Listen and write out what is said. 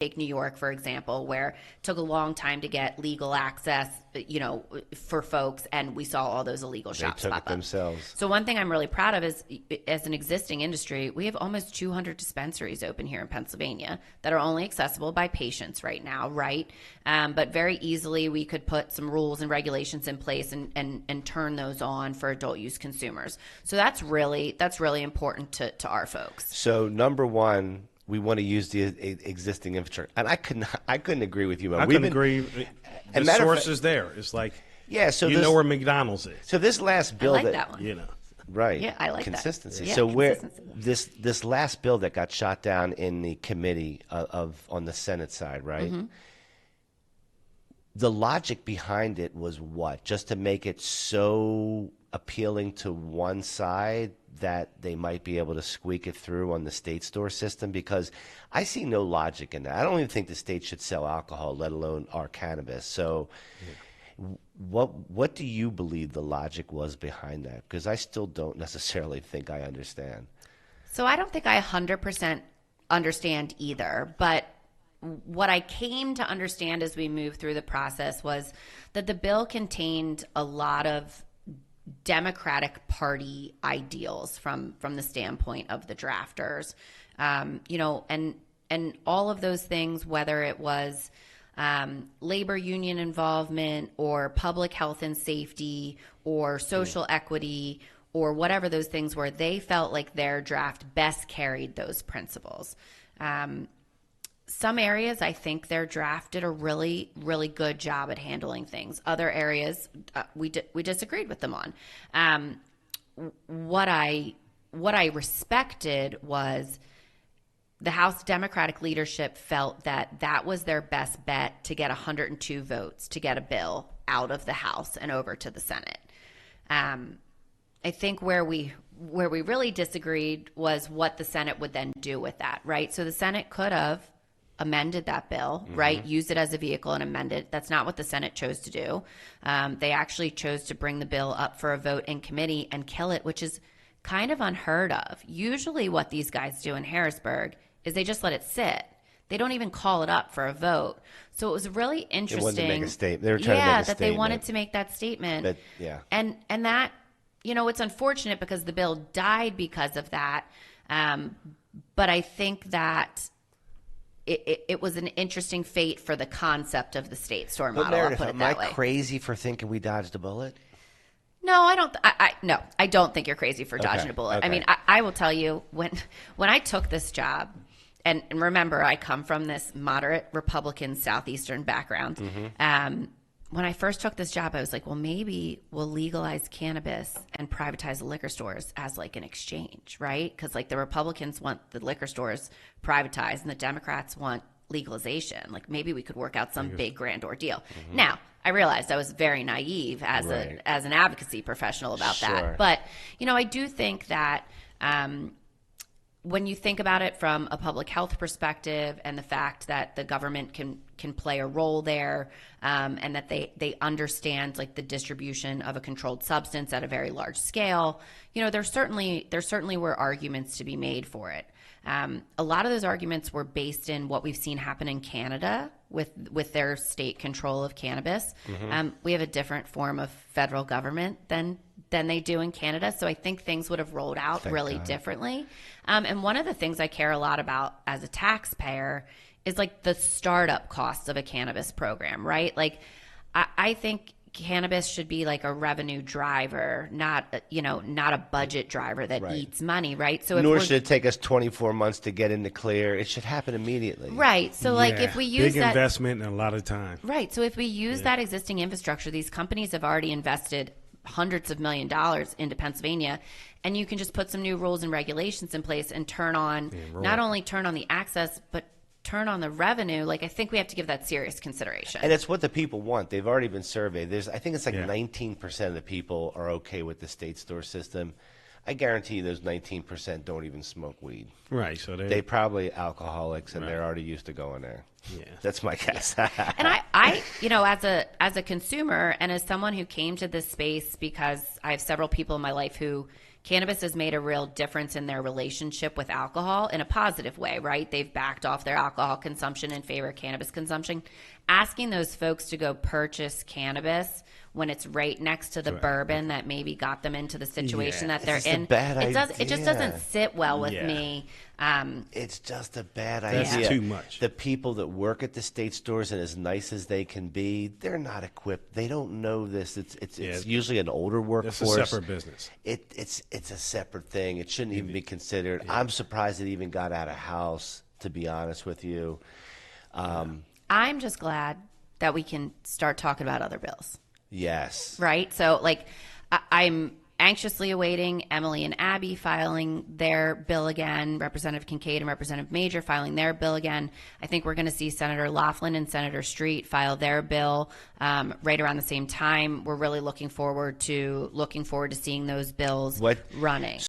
Take New York, for example, where it took a long time to get legal access, for folks, and we saw all those illegal shops took pop it up themselves. So one thing I'm really proud of is, as an existing industry, we have almost 200 dispensaries open here in Pennsylvania that are only accessible by patients right now, right? But very easily we could put some rules and regulations in place and turn those on for adult use consumers. So that's really important to our folks. So number one, we want to use the existing infrastructure, and I couldn't agree with you. I couldn't agree. The source is there. It's like, yeah, so know where McDonald's is. So this last bill, I like that one. Right. Yeah, I like consistency. That. So consistency. this last bill that got shot down in the committee on the Senate side, right? Mm-hmm. The logic behind it was what? Just to make it so appealing to one side that they might be able to squeak it through on the state store system? Because I see no logic in that. I don't even think the state should sell alcohol, let alone our cannabis. So what do you believe the logic was behind that? Because I still don't necessarily think I understand. So I don't think I 100% understand either, but what I came to understand as we moved through the process was that the bill contained a lot of Democratic Party ideals from the standpoint of the drafters, and all of those things, whether it was labor union involvement or public health and safety or social equity or whatever those things were, they felt like their draft best carried those principles. Some areas, I think their draft did a really, really good job at handling things. Other areas, we disagreed with them on. What I respected was the House Democratic leadership felt that was their best bet to get 102 votes to get a bill out of the House and over to the Senate. I think where we really disagreed was what the Senate would then do with that, right? So the Senate could have amended that bill, right? Used it as a vehicle and amended. That's not what the Senate chose to do. They actually chose to bring the bill up for a vote in committee and kill it, which is kind of unheard of. Usually what these guys do in Harrisburg is they just let it sit. They don't even call it up for a vote. So it was really interesting. They wanted to make a statement. They were trying to make a that statement. they wanted to make that statement. And that, it's unfortunate because the bill died because of that. But I think that it was an interesting fate for the concept of the state store model. Meredith, I'll put it am that I way. crazy for thinking we dodged a bullet? No, I don't. I don't think you're crazy for dodging a bullet. Okay. I mean, I will tell you when I took this job, and remember, I come from this moderate Republican Southeastern background. When I first took this job, I was like, well, maybe we'll legalize cannabis and privatize the liquor stores as like an exchange, right? Because like the Republicans want the liquor stores privatized and the Democrats want legalization. Like maybe we could work out some big grand ordeal. Now, I realized I was very naive as an advocacy professional about that. But, I do think that when you think about it from a public health perspective and the fact that the government can play a role there, and that they understand like the distribution of a controlled substance at a very large scale, there certainly were arguments to be made for it. A lot of those arguments were based in what we've seen happen in Canada with their state control of cannabis. We have a different form of federal government than they do in Canada. So I think things would have rolled out differently. And one of the things I care a lot about as a taxpayer is like the startup costs of a cannabis program, right? Like I think cannabis should be like a revenue driver, not a budget driver that eats money, right? So nor should it take us 24 months to get in the clear. It should happen immediately. Right. So like if we use big investment and a lot of time. Right. So if we use that existing infrastructure, these companies have already invested hundreds of $millions into Pennsylvania, and you can just put some new rules and regulations in place and not only turn on the access, but turn on the revenue. Like I think we have to give that serious consideration. And it's what the people want. They've already been surveyed. I think it's like 19% of the people are okay with the state store system. I guarantee you those 19% don't even smoke weed. Right. So they probably alcoholics and they're already used to going there. Yeah. That's my guess. And I as a consumer and as someone who came to this space because I have several people in my life who cannabis has made a real difference in their relationship with alcohol in a positive way, right? They've backed off their alcohol consumption in favor of cannabis consumption. Asking those folks to go purchase cannabis when it's right next to the bourbon that maybe got them into the situation that they're in, it just doesn't sit well with me. It's just a bad That's idea. too much. The people that work at the state stores, and as nice as they can be, they're not equipped. They don't know this. It's usually an older workforce. It's a separate business. It's a separate thing. It shouldn't even be considered. I'm surprised it even got out of house, to be honest with you. I'm just glad that we can start talking about other bills. Yes. Right? So, like, I'm anxiously awaiting Emily and Abby filing their bill again, Representative Kincaid and Representative Major filing their bill again. I think we're going to see Senator Laughlin and Senator Street file their bill right around the same time. We're really looking forward to seeing those bills running.